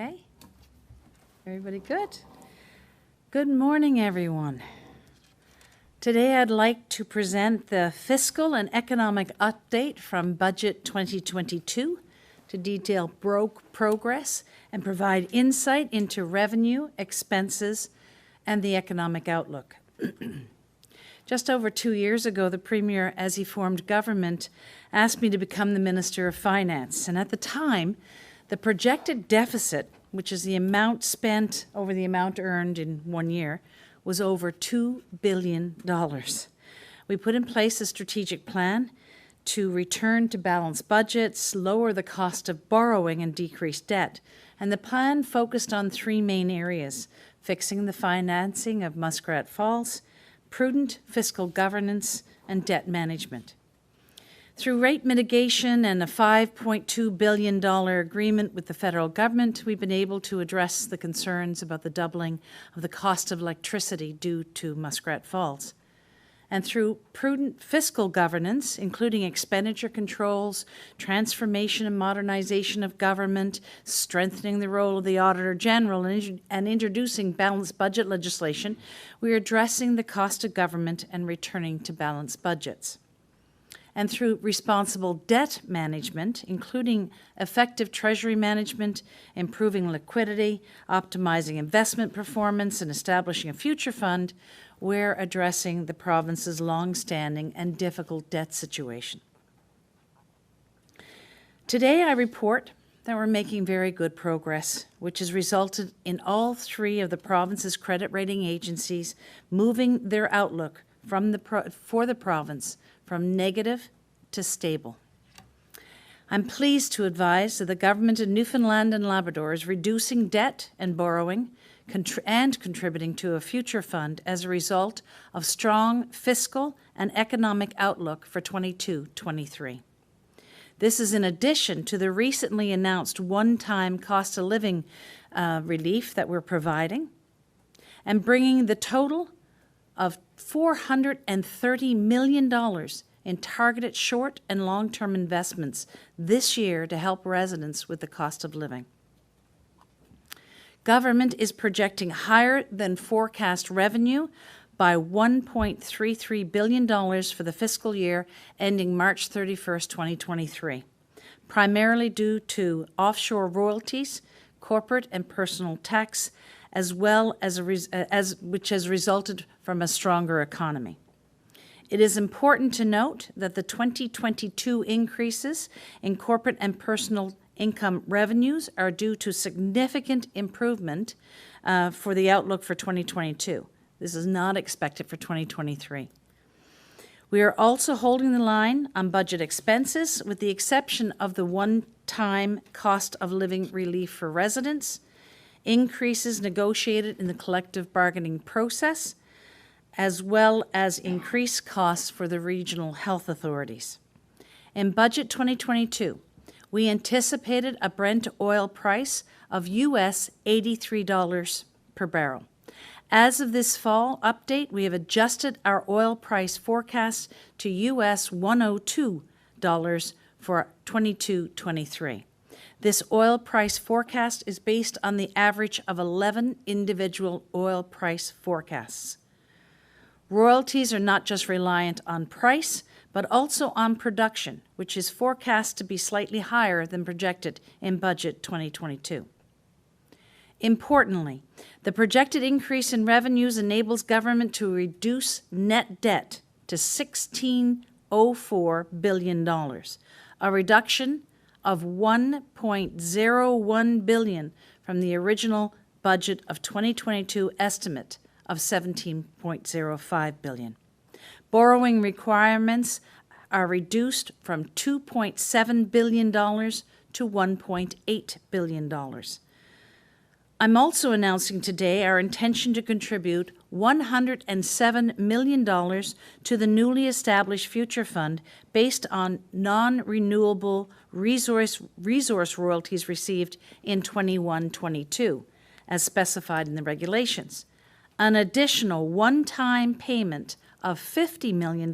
Okay. Everybody good? Good morning, everyone. Today I'd like to present the fiscal and economic update from Budget 2022 to detail progress and provide insight into revenue, expenses, and the economic outlook. Just over 2 years ago, the Premier, as he formed government, asked me to become the Minister of Finance. And at the time, the projected deficit, which is the amount spent over the amount earned in 1 year, was over $2 billion. We put in place a strategic plan to return to balanced budgets, lower the cost of borrowing, and decrease debt. And the plan focused on three main areas: fixing the financing of Muskrat Falls, prudent fiscal governance, and debt management. Through rate mitigation and a $5.2 billion agreement with the federal government, we've been able to address the concerns about the doubling of the cost of electricity due to Muskrat Falls. And through prudent fiscal governance, including expenditure controls, transformation and modernization of government, strengthening the role of the Auditor General, and introducing balanced budget legislation, we are addressing the cost of government and returning to balanced budgets. And through responsible debt management, including effective treasury management, improving liquidity, optimizing investment performance, and establishing a future fund, we're addressing the province's long-standing and difficult debt situation. Today, I report that we're making very good progress, which has resulted in all three of the province's credit rating agencies moving their outlook for the province from negative to stable. I'm pleased to advise that the government of Newfoundland and Labrador is reducing debt and borrowing and contributing to a future fund as a result of strong fiscal and economic outlook for 22-23. This is in addition to the recently announced one-time cost of living relief that we're providing, and bringing the total of $430 million in targeted short and long-term investments this year to help residents with the cost of living. Government is projecting higher than forecast revenue by $1.33 billion for the fiscal year ending March 31st, 2023, primarily due to offshore royalties, corporate and personal tax, as well as which has resulted from a stronger economy. It is important to note that the 2022 increases in corporate and personal income revenues are due to significant improvement for the outlook for 2022. This is not expected for 2023. We are also holding the line on budget expenses, with the exception of the one-time cost of living relief for residents, increases negotiated in the collective bargaining process, as well as increased costs for the regional health authorities. In Budget 2022, we anticipated a Brent oil price of US $83 per barrel. As of this fall update, we have adjusted our oil price forecast to US $102 for 22-23. This oil price forecast is based on the average of 11 individual oil price forecasts. Royalties are not just reliant on price, but also on production, which is forecast to be slightly higher than projected in Budget 2022. Importantly, the projected increase in revenues enables government to reduce net debt to $16.04 billion, a reduction of $1.01 billion from the original budget of 2022 estimate of $17.05 billion. Borrowing requirements are reduced from $2.7 billion to $1.8 billion. I'm also announcing today our intention to contribute $107 million to the newly established Future Fund based on non-renewable resource royalties received in 21-22, as specified in the regulations. An additional one-time payment of $50 million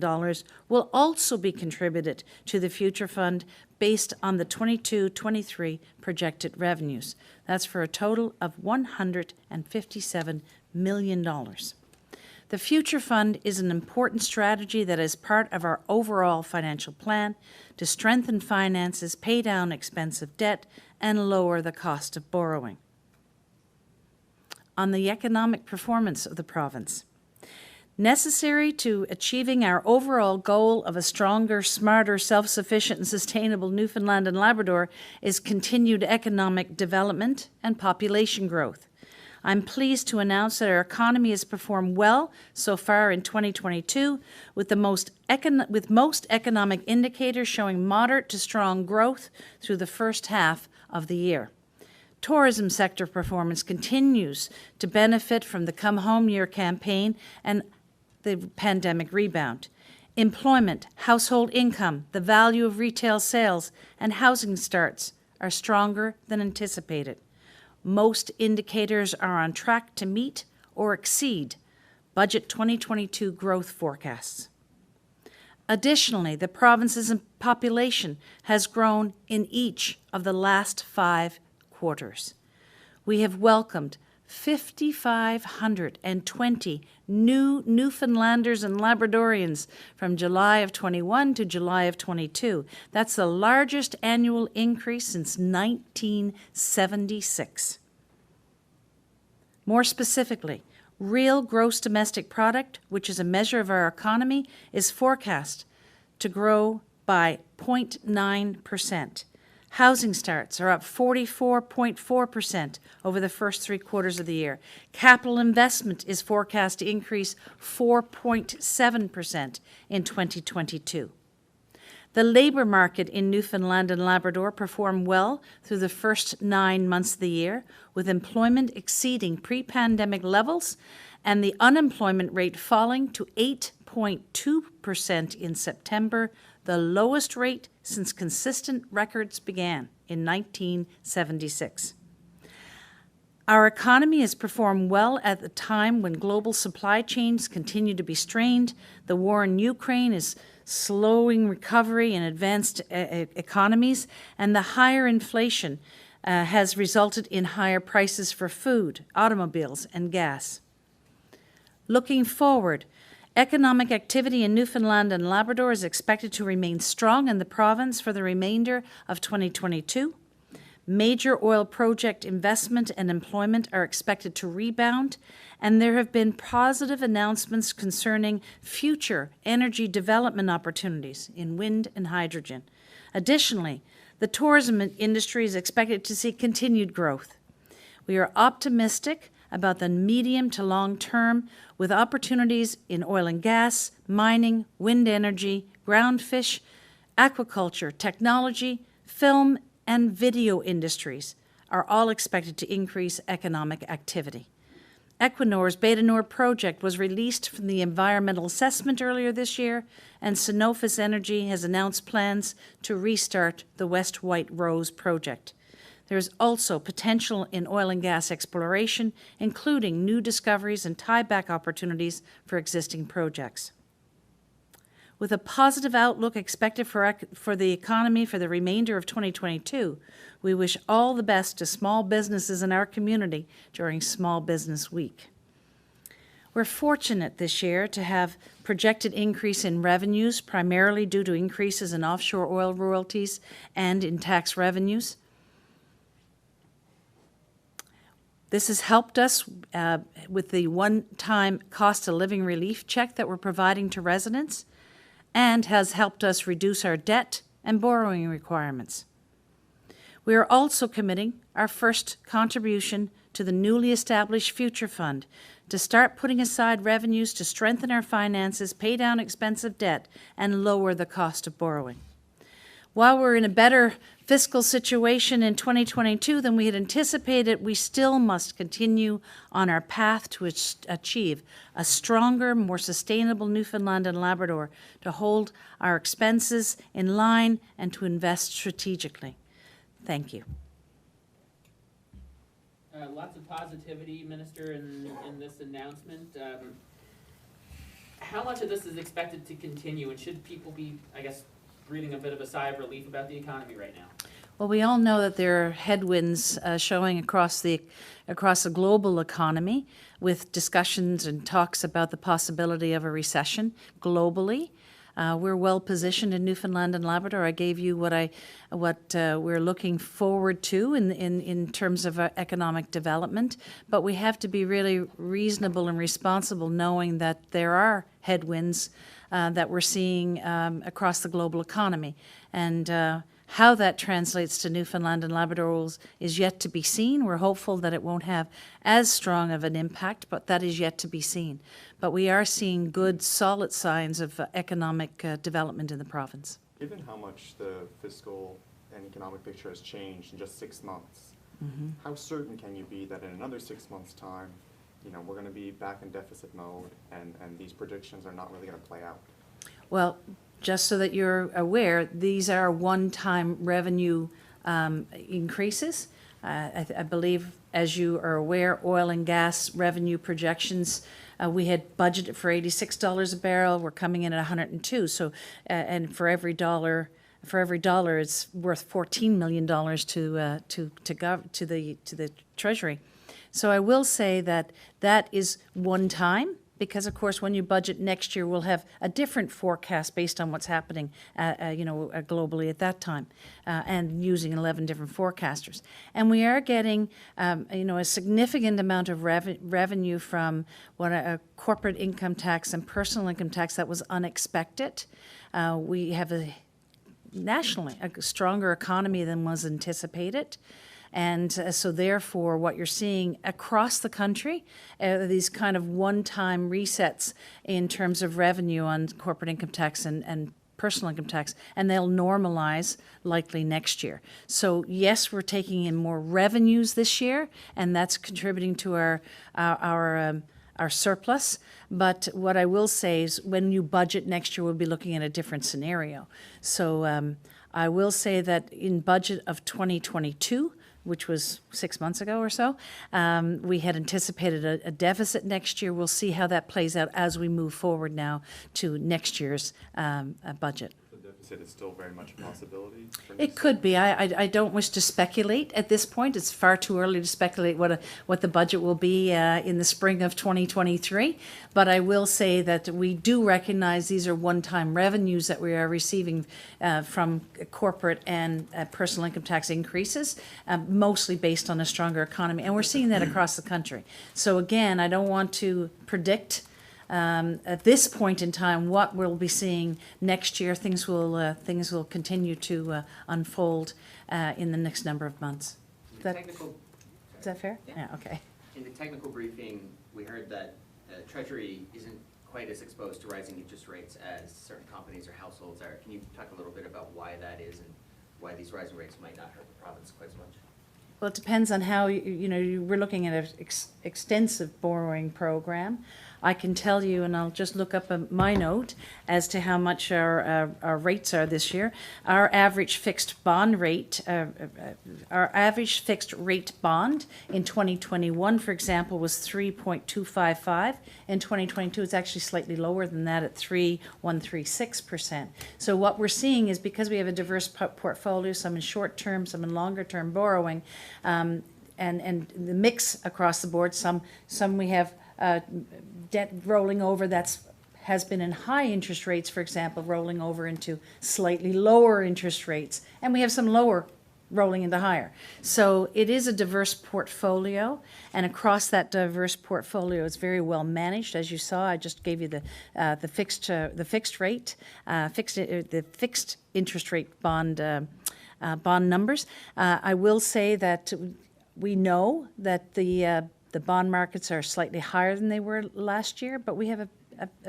will also be contributed to the Future Fund based on the 22-23 projected revenues. That's for a total of $157 million. The Future Fund is an important strategy that is part of our overall financial plan to strengthen finances, pay down expensive debt, and lower the cost of borrowing. On the economic performance of the province. Necessary to achieving our overall goal of a stronger, smarter, self-sufficient and sustainable Newfoundland and Labrador is continued economic development and population growth. I'm pleased to announce that our economy has performed well so far in 2022, with most economic indicators showing moderate to strong growth through the first half of the year. Tourism sector performance continues to benefit from the Come Home Year campaign and the pandemic rebound. Employment, household income, the value of retail sales, and housing starts are stronger than anticipated. Most indicators are on track to meet or exceed Budget 2022 growth forecasts. Additionally, the province's population has grown in each of the last 5 quarters. We have welcomed 5,520 new Newfoundlanders and Labradorians from July of 21 to July of 22. That's the largest annual increase since 1976. More specifically, real gross domestic product, which is a measure of our economy, is forecast to grow by 0.9%. Housing starts are up 44.4% over the first 3 quarters of the year. Capital investment is forecast to increase 4.7% in 2022. The labour market in Newfoundland and Labrador performed well through the first 9 months of the year, with employment exceeding pre-pandemic levels and the unemployment rate falling to 8.2% in September, the lowest rate since consistent records began in 1976. Our economy has performed well at the time when global supply chains continue to be strained. The war in Ukraine is slowing recovery in advanced economies, and the higher inflation has resulted in higher prices for food, automobiles, and gas. Looking forward, economic activity in Newfoundland and Labrador is expected to remain strong in the province for the remainder of 2022. Major oil project investment and employment are expected to rebound, and there have been positive announcements concerning future energy development opportunities in wind and hydrogen. Additionally, the tourism industry is expected to see continued growth. We are optimistic about the medium to long term with opportunities in oil and gas, mining, wind energy, ground fish, aquaculture, technology, film, and video industries are all expected to increase economic activity. Equinor's Beta Nord project was released from the environmental assessment earlier this year, and Cenovus Energy has announced plans to restart the West White Rose project. There is also potential in oil and gas exploration, including new discoveries and tieback opportunities for existing projects. With a positive outlook expected for the economy for the remainder of 2022, we wish all the best to small businesses in our community during Small Business Week. We're fortunate this year to have projected increase in revenues, primarily due to increases in offshore oil royalties and in tax revenues. This has helped us with the one-time cost of living relief check that we're providing to residents, and has helped us reduce our debt and borrowing requirements. We are also committing our first contribution to the newly established Future Fund to start putting aside revenues to strengthen our finances, pay down expensive debt, and lower the cost of borrowing. While we're in a better fiscal situation in 2022 than we had anticipated, we still must continue on our path to achieve a stronger, more sustainable Newfoundland and Labrador, to hold our expenses in line and to invest strategically. Thank you. Lots of positivity, Minister, in this announcement. How much of this is expected to continue, and should people be, I guess, breathing a bit of a sigh of relief about the economy right now? Well, we all know that there are headwinds showing across the global economy, with discussions and talks about the possibility of a recession globally. We're well positioned in Newfoundland and Labrador. I gave you what we're looking forward to in terms of economic development, but we have to be really reasonable and responsible, knowing that there are headwinds that we're seeing across the global economy, and how that translates to Newfoundland and Labrador is yet to be seen. We're hopeful that it won't have as strong of an impact, but that is yet to be seen. But we are seeing good, solid signs of economic development in the province. Given how much the fiscal and economic picture has changed in just 6 months, how certain can you be that in another 6 months' time, we're going to be back in deficit mode and these predictions are not really going to play out? Well, just so that you're aware, these are one-time revenue increases. I believe, as you are aware, oil and gas revenue projections, we had budgeted for $86 a barrel. We're coming in at 102. So, and for every dollar, it's worth $14 million to the Treasury. So I will say that is one time. Because, of course, when you budget next year, we'll have a different forecast based on what's happening, globally at that time, and using 11 different forecasters. And we are getting, a significant amount of revenue from what a corporate income tax and personal income tax that was unexpected. We have nationally a stronger economy than was anticipated. And so therefore, what you're seeing across the country, these kind of one-time resets in terms of revenue on corporate income tax and personal income tax, and they'll normalize likely next year. So yes, we're taking in more revenues this year, and that's contributing to our surplus. But what I will say is when you budget next year, we'll be looking at a different scenario. So I will say that in budget of 2022, which was 6 months ago or so, we had anticipated a deficit next year. We'll see how that plays out as we move forward now to next year's budget. The deficit is still very much a possibility? It could be. I don't wish to speculate at this point. It's far too early to speculate what the budget will be in the spring of 2023. But I will say that we do recognize these are one-time revenues that we are receiving from corporate and personal income tax increases, mostly based on a stronger economy. And we're seeing that across the country. So again, I don't want to predict at this point in time what we'll be seeing next year. Things will continue to unfold in the next number of months. Is that fair? Yeah, okay. In the technical briefing, we heard that Treasury isn't quite as exposed to rising interest rates as certain companies or households are. Can you talk a little bit about why that is and why these rising rates might not hurt the province quite so much? Well, it depends on how, we're looking at an extensive borrowing program. I can tell you, and I'll just look up my note as to how much our rates are this year. Our average fixed bond rate, our average fixed rate bond in 2021, for example, was 3.255. In 2022, it's actually slightly lower than that at 3.136%. So what we're seeing is, because we have a diverse portfolio, some in short term, some in longer term borrowing, and the mix across the board, some we have debt rolling over has been in high interest rates, for example, rolling over into slightly lower interest rates, and we have some lower rolling into higher. So it is a diverse portfolio, and across that diverse portfolio, it's very well managed. As you saw, I just gave you the fixed interest rate bond numbers. I will say that we know that the bond markets are slightly higher than they were last year, but we have a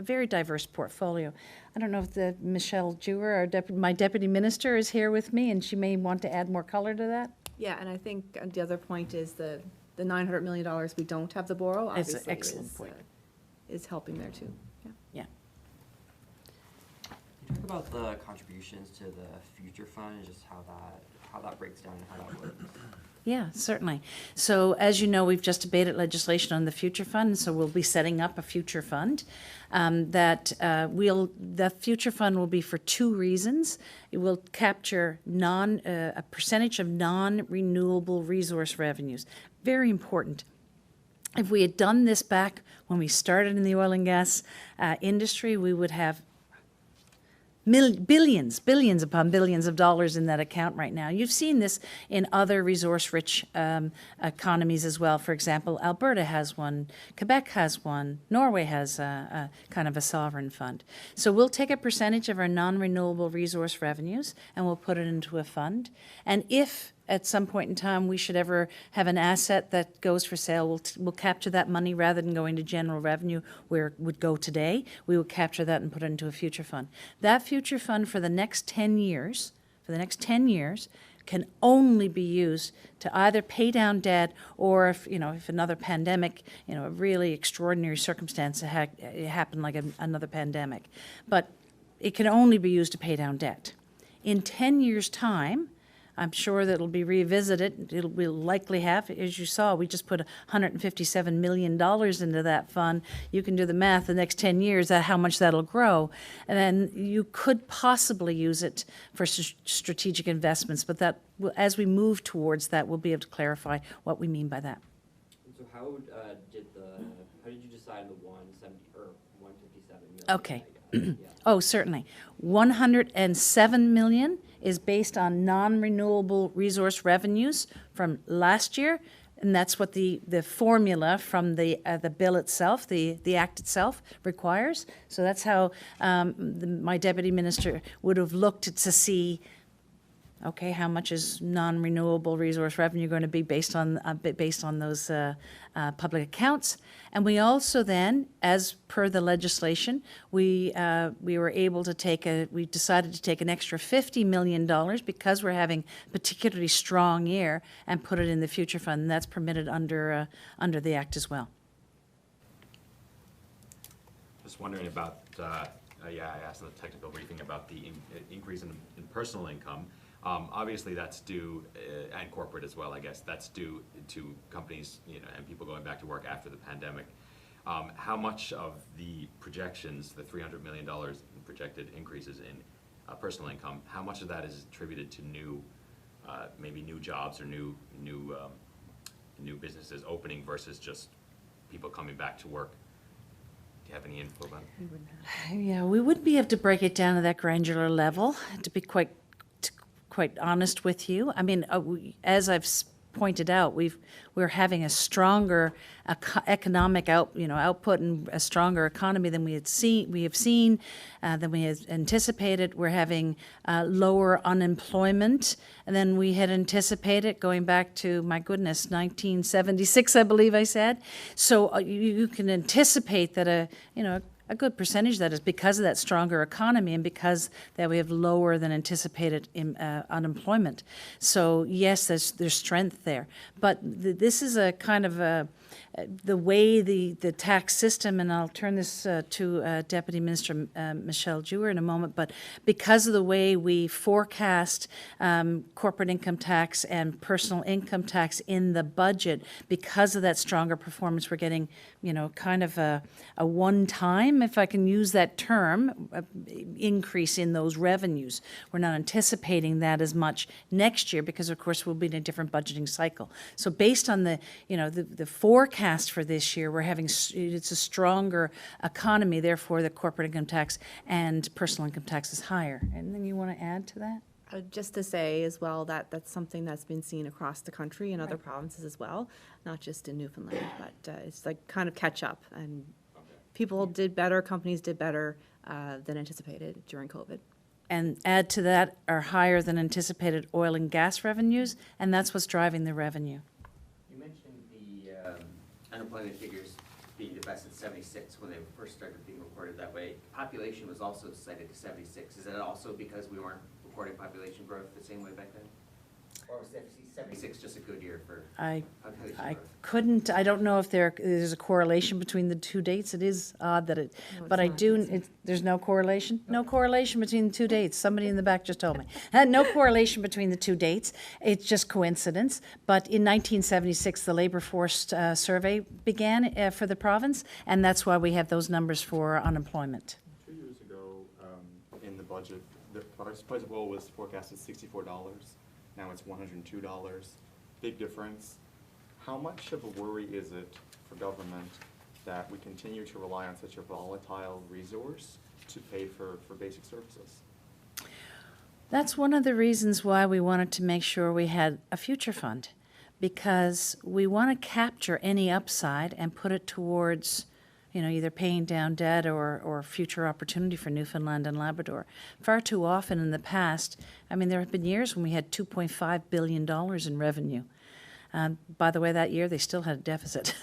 very diverse portfolio. I don't know if Michelle Dewar, my deputy minister, is here with me, and she may want to add more color to that. Yeah, and I think the other point is the $900 million we don't have to borrow, It's an obviously, excellent point. is helping there too. Yeah. Yeah. Talk about the contributions to the future fund and just how that breaks down and how that works. Yeah, certainly. So as you know, we've just debated legislation on the future fund, so we'll be setting up a future fund. The future fund will be for two reasons. It will capture a percentage of non-renewable resource revenues. Very important. If we had done this back when we started in the oil and gas industry, we would have billions upon billions of dollars in that account right now. You've seen this in other resource-rich economies as well. For example, Alberta has one, Quebec has one, Norway has a kind of a sovereign fund. So we'll take a percentage of our non-renewable resource revenues and we'll put it into a fund. And if at some point in time we should ever have an asset that goes for sale, we'll capture that money rather than going to general revenue where it would go today. We will capture that and put it into a future fund. That future fund for the next 10 years, can only be used to either pay down debt or if another pandemic, a really extraordinary circumstance happened like another pandemic. But it can only be used to pay down debt. In 10 years' time, I'm sure that it'll be revisited. We'll likely have, as you saw, we just put $157 million into that fund. You can do the math, the next 10 years, how much that'll grow. And then you could possibly use it for strategic investments, but that, as we move towards that, we'll be able to clarify what we mean by that. So how did you decide on the 170 or 157 million? Okay. Yeah. Oh, certainly. 107 million is based on non-renewable resource revenues from last year, and that's what the formula from the bill itself, the act itself requires. So that's how my deputy minister would have looked to see, okay, how much is non-renewable resource revenue going to be based on those public accounts. And we also then, as per the legislation, we were able to we decided to take an extra $50 million because we're having a particularly strong year and put it in the future fund, and that's permitted under the Act as well. Just wondering about, I asked in the technical briefing about the increase in personal income. Obviously, that's due, and corporate as well, I guess, that's due to companies, and people going back to work after the pandemic. How much of the projections, the $300 million in projected increases in personal income, how much of that is attributed to maybe new jobs or new businesses opening versus just people coming back to work? Do you have any info about it? Yeah, we wouldn't be able to break it down to that granular level, to be quite honest with you. I mean, as I've pointed out, we're having a stronger economic output and a stronger economy than we have seen, than we had anticipated. We're having lower unemployment than we had anticipated, going back to, my goodness, 1976, I believe I said. So you can anticipate that a good percentage of that is because of that stronger economy and because that we have lower than anticipated unemployment. So yes, there's strength there. But this is a kind of the way the tax system, and I'll turn this to Deputy Minister Michelle Dewar in a moment, but because of the way we forecast corporate income tax and personal income tax in the budget, because of that stronger performance, we're getting, kind of a one-time, if I can use that term, increase in those revenues. We're not anticipating that as much next year because, of course, we'll be in a different budgeting cycle. So based on the forecast for this year, it's a stronger economy, therefore the corporate income tax and personal income tax is higher. Anything you want to add to that? Just to say as well that that's something that's been seen across the country in other provinces as well, not just in Newfoundland, but it's like kind of catch up, and people did better, companies did better than anticipated during COVID. And add to that our higher than anticipated oil and gas revenues, and that's what's driving the revenue. You mentioned the unemployment figures being the best at 76 when they first started being reported that way. Population was also cited to 76. Is that also because we weren't reporting population growth the same way back then? Or was 76 just a good year for I population I growth? couldn't, I don't know if there's a correlation between the two dates. It is odd that it, No, it's but I not. do, It's- there's no correlation? No correlation between the two dates. Somebody in the back just told me. No correlation between the two dates. It's just coincidence. But in 1976, the labor force survey began for the province, and that's why we have those numbers for unemployment. 2 years ago, in the budget, the price of oil was forecasted $64. Now it's $102. Big difference. How much of a worry is it for government that we continue to rely on such a volatile resource to pay for basic services? That's one of the reasons why we wanted to make sure we had a future fund, because we want to capture any upside and put it towards, either paying down debt or future opportunity for Newfoundland and Labrador. Far too often in the past, there have been years when we had $2.5 billion in revenue. By the way, that year, they still had a deficit,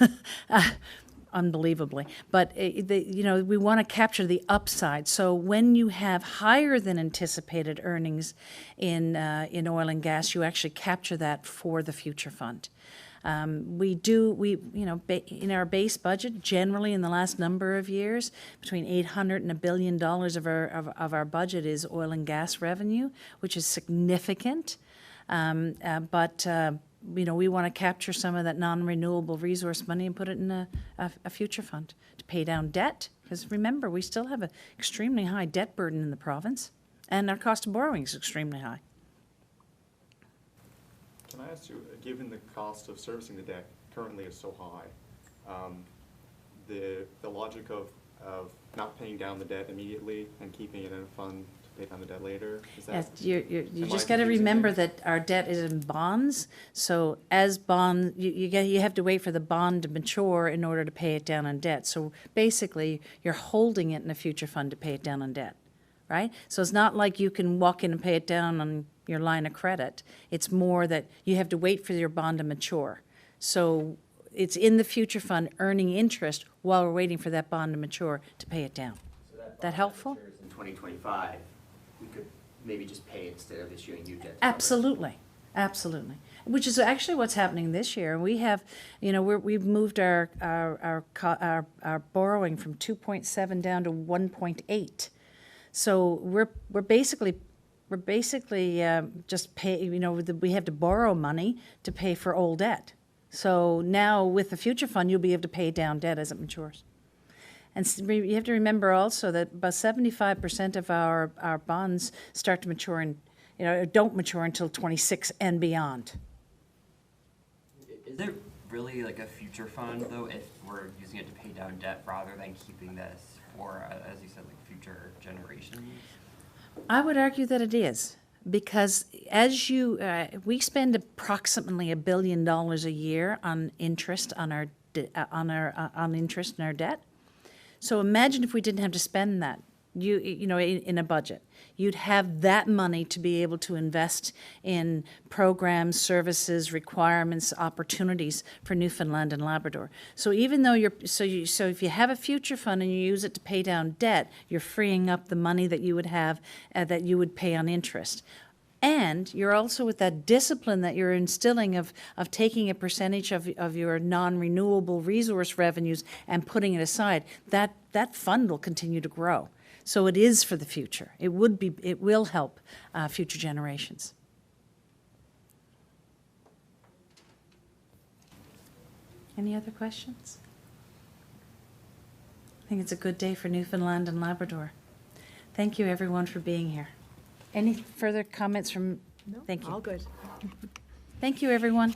unbelievably. But, we want to capture the upside. So when you have higher than anticipated earnings in oil and gas, you actually capture that for the future fund. In our base budget, generally in the last number of years, between $800 and $1 billion of our budget is oil and gas revenue, which is significant. But we want to capture some of that non-renewable resource money and put it in a future fund to pay down debt. Because remember, we still have an extremely high debt burden in the province, and our cost of borrowing is extremely high. Can I ask you, given the cost of servicing the debt currently is so high, the logic of not paying down the debt immediately and keeping it in a fund to pay down the debt later, is that? Yes, you am just I got to confusing remember things? that our debt is in bonds. So as bond, you have to wait for the bond to mature in order to pay it down on debt. So basically, you're holding it in a future fund to pay it down on debt, right? So it's not like you can walk in and pay it down on your line of credit. It's more that you have to wait for your bond to mature. So it's in the future fund earning interest while we're waiting for that bond to mature to pay it down. So that That bond helpful? matures in 2025, we could maybe just pay instead of issuing new debt. to cover it. Absolutely, absolutely. Which is actually what's happening this year. We have, we've moved our borrowing from 2.7 down to 1.8. So we're basically just pay. We have to borrow money to pay for old debt. So now with the future fund, you'll be able to pay down debt as it matures. And you have to remember also that about 75% of our bonds start to mature don't mature until 26 and beyond. Is there really like a future fund though, if we're using it to pay down debt rather than keeping this for, as you said, like future generations? I would argue that it is, because as we spend approximately $1 billion a year on interest on interest in our debt. So imagine if we didn't have to spend that, in a budget. You'd have that money to be able to invest in programs, services, requirements, opportunities for Newfoundland and Labrador. So even though so if you have a future fund and you use it to pay down debt, you're freeing up the money that you would have that you would pay on interest. And you're also with that discipline that you're instilling of taking a percentage of your non-renewable resource revenues and putting it aside. That fund will continue to grow. So it is for the future. It will help future generations. Any other questions? I think it's a good day for Newfoundland and Labrador. Thank you, everyone, for being here. Any further comments from? No, Thank you. all good. Thank you, everyone.